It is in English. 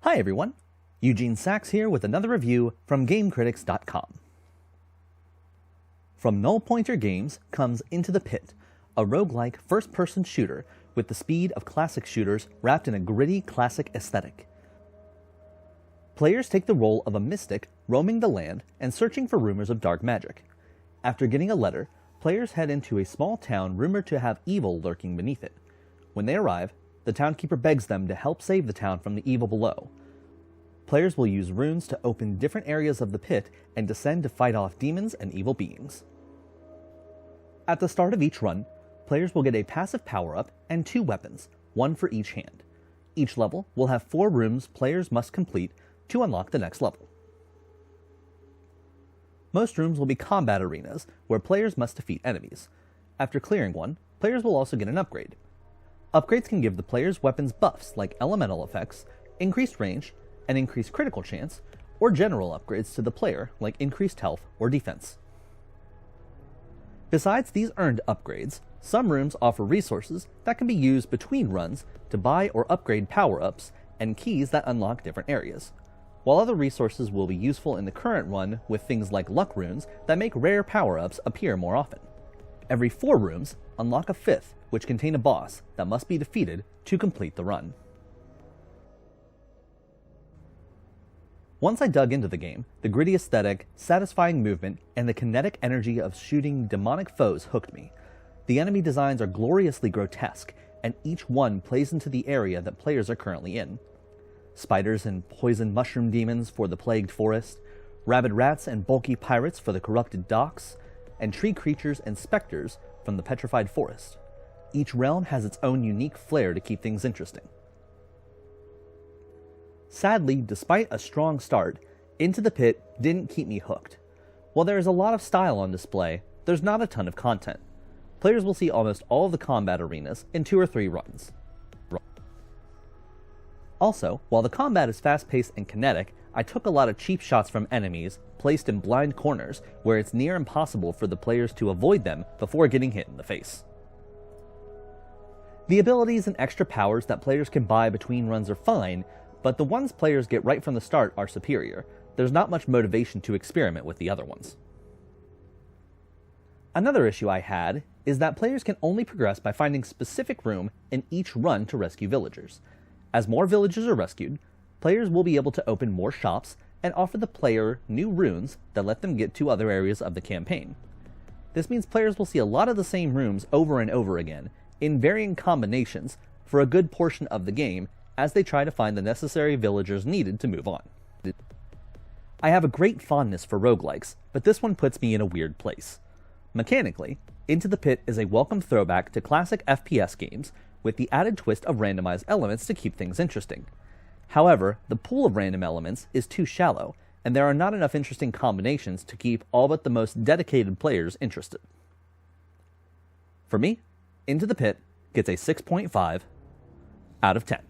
Hi everyone, Eugene Sachs here with another review from GameCritics.com. From Null Pointer Games comes Into the Pit, a roguelike first-person shooter with the speed of classic shooters wrapped in a gritty classic aesthetic. Players take the role of a mystic roaming the land and searching for rumors of dark magic. After getting a letter, players head into a small town rumored to have evil lurking beneath it. When they arrive, the townkeeper begs them to help save the town from the evil below. Players will use runes to open different areas of the pit and descend to fight off demons and evil beings. At the start of each run, players will get a passive power-up and 2 weapons, one for each hand. Each level will have 4 rooms players must complete to unlock the next level. Most rooms will be combat arenas, where players must defeat enemies. After clearing one, players will also get an upgrade. Upgrades can give the players weapons buffs like elemental effects, increased range, an increased critical chance, or general upgrades to the player like increased health or defense. Besides these earned upgrades, some rooms offer resources that can be used between runs to buy or upgrade power-ups and keys that unlock different areas, while other resources will be useful in the current run with things like luck runes that make rare power-ups appear more often. Every 4 rooms unlock a 5th, which contain a boss that must be defeated to complete the run. Once I dug into the game, the gritty aesthetic, satisfying movement, and the kinetic energy of shooting demonic foes hooked me. The enemy designs are gloriously grotesque, and each one plays into the area that players are currently in. Spiders and poison mushroom demons for the plagued forest, rabid rats and bulky pirates for the corrupted docks, and tree creatures and specters from the petrified forest. Each realm has its own unique flair to keep things interesting. Sadly, despite a strong start, Into the Pit didn't keep me hooked. While there is a lot of style on display, there's not a ton of content. Players will see almost all of the combat arenas in 2 or 3 runs. Also, while the combat is fast-paced and kinetic, I took a lot of cheap shots from enemies placed in blind corners where it's near impossible for the players to avoid them before getting hit in the face. The abilities and extra powers that players can buy between runs are fine, but the ones players get right from the start are superior. There's not much motivation to experiment with the other ones. Another issue I had is that players can only progress by finding specific room in each run to rescue villagers. As more villagers are rescued, players will be able to open more shops and offer the player new runes that let them get to other areas of the campaign. This means players will see a lot of the same rooms over and over again, in varying combinations, for a good portion of the game as they try to find the necessary villagers needed to move on. I have a great fondness for roguelikes, but this one puts me in a weird place. Mechanically, Into the Pit is a welcome throwback to classic FPS games, with the added twist of randomized elements to keep things interesting. However, the pool of random elements is too shallow, and there are not enough interesting combinations to keep all but the most dedicated players interested. For me, Into the Pit gets a 6.5 out of 10.